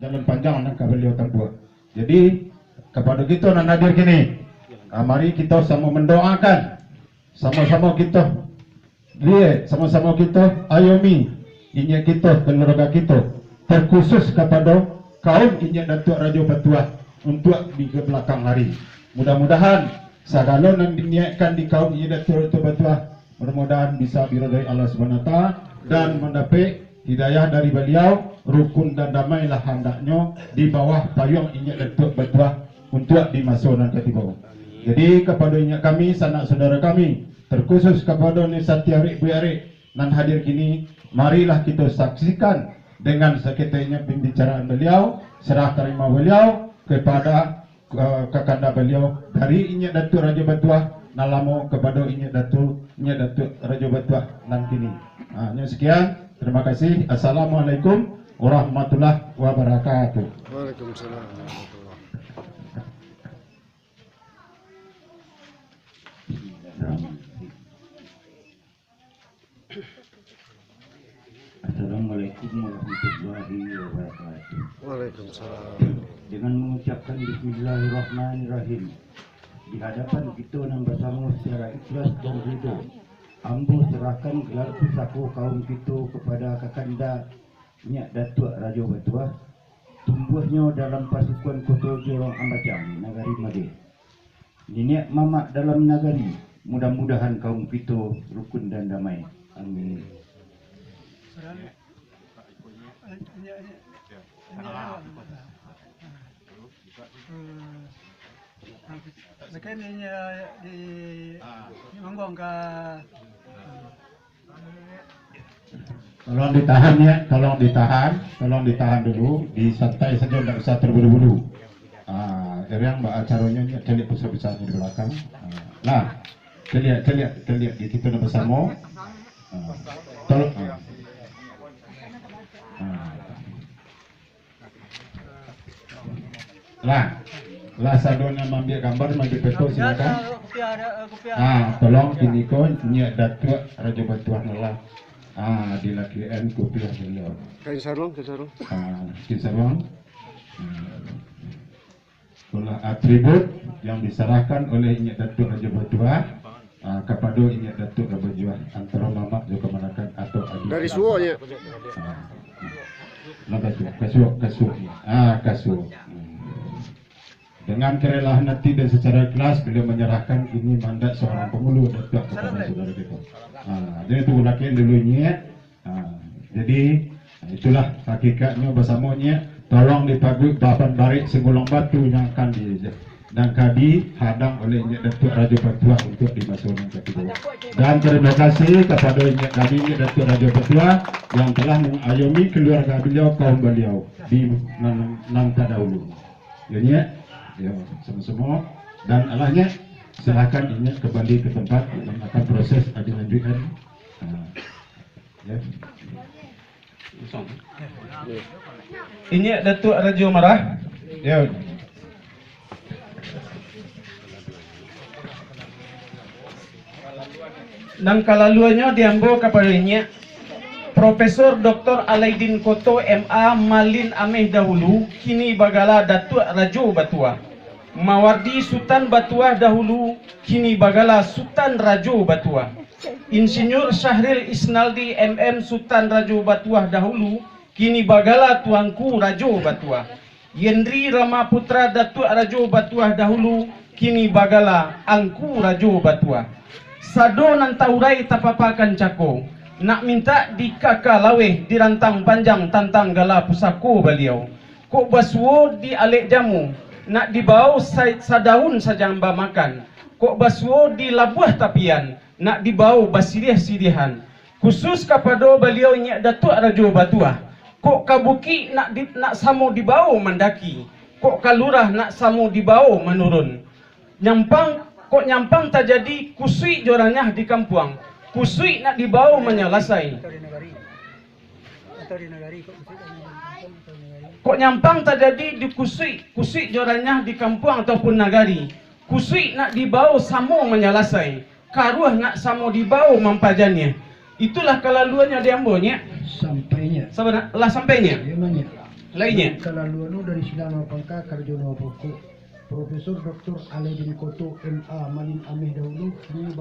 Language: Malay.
jalan panjang nangka beliau tempuh. Jadi kepada kita nan hadir kini, mari kita sama mendoakan, sama-sama kita lihat, sama-sama kita ayomi inya kita keluarga kita, terkhusus kepada kaum inya Datuk Raja Batuah untuk di ke belakang hari. Mudah-mudahan segala yang diniatkan di kaum inya Datuk Raja Batuah, mudah-mudahan bisa diridai Allah SWT dan mendapat hidayah dari beliau. Rukun dan damailah hendaknya di bawah payung inya Datuk Batuah untuk di masa nanti bawah. Jadi kepada inya kami, sanak saudara kami, terkhusus kepada Nisa Tiarik Bu Arik nan hadir kini, marilah kita saksikan dengan seketanya pembicaraan beliau, serah terima beliau kepada kakanda beliau dari inya Datuk Raja Batuah nalamo kepada inya Datuk Raja Batuah nan kini. Hanya sekian, terima kasih. Assalamualaikum warahmatullahi wabarakatuh. Waalaikumsalam warahmatullahi. Assalamualaikum warahmatullahi wabarakatuh. Waalaikumsalam. Dengan mengucapkan Bismillahirrahmanirrahim, di hadapan kita yang bersama secara ikhlas dan ridho, ambo serahkan gelar pusaka kaum kita kepada kakanda Nyak Datuk Raja Batuah, tumbuhnya dalam pasukan Kota Jorong Ambacang, Nagari Madih. Nyak mamak dalam nagari, mudah-mudahan kaum kita rukun dan damai. Amin. Sekian di Manggong ke. Tolong ditahan ya, tolong ditahan dulu, disantai saja, tidak usah terburu-buru. Yang mbak acaranya celiak besar-besarnya di belakang. Nah, celiak di kita bersama. Tolong. Lah sadonya ambil gambar, ambil foto silakan. Tolong kini ko Nyak Datuk Raja Batuah nala. Dilakian kopiah beliau. Kain sarung. Kain sarung. Itulah atribut yang diserahkan oleh Nyak Datuk Raja Batuah kepada Nyak Datuk Raja Batuah, antara mamak juga menakan atau adik. Dari suonya. Kasuh. Dengan kerelaan hati dan secara ikhlas beliau menyerahkan ini mandat seorang pengulu Datuk kepada saudara kita. Jadi itu laki dulunya. Jadi itulah hakikatnya bersamanya. Tolong dipagui bapan barik segulung batu yang akan dihadang oleh Nyak Datuk Raja Batuah untuk dimasukkan ke kedua. Dan terima kasih kepada Nyak Datuk Raja Batuah yang telah mengayomi keluarga beliau, kaum beliau di Nangka dahulu. Ya, sama-sama. Dan Allahnya silakan ini kembali ke tempat yang akan proses dilanjutkan. Ya. Ini Datuk Raja Marah. Ya. Dan kalaluannya diambil kepadanya Profesor Dr. Alaidin Koto MA Malin Ameh dahulu, kini bagala Datuk Raja Batuah. Mawardi Sultan Batuah dahulu, kini bagala Sultan Raja Batuah. Insinyur Syahril Isnaldi MM Sultan Raja Batuah dahulu, kini bagala Tuanku Raja Batuah. Yendri Rama Putra Datuk Raja Batuah dahulu, kini bagala Angku Raja Batuah. Sado nan taurai tapapakan cako, nak minta di kakak laweh di rantang panjang tantang gala pusako beliau. Kok basuo di alek jamu, nak dibau sadaun saja mbak makan. Kok basuo di labuah tapian, nak dibau basirih-sirihan. Khusus kepada beliau Nyak Datuk Raja Batuah. Kok kabuki nak samo dibau mendaki. Kok kalurah nak samo dibau menurun. Kok nyampang tak jadi kusui joranya di kampung. Kusui nak dibawa menyelasai. Kok nyampang tak jadi di kusui joranya di kampung ataupun nagari. Kusui nak dibawa samo menyelasai. Karuah nak samo dibawa mampajannya. Itulah kelaluannya diambilnya. Sampainya. Sabarlah sampainya. Lainnya. Kelaluan dari Sinano Pangka Karjono Pokok Profesor Dr. Alaidin Koto MA Malin Ameh Dahulu kini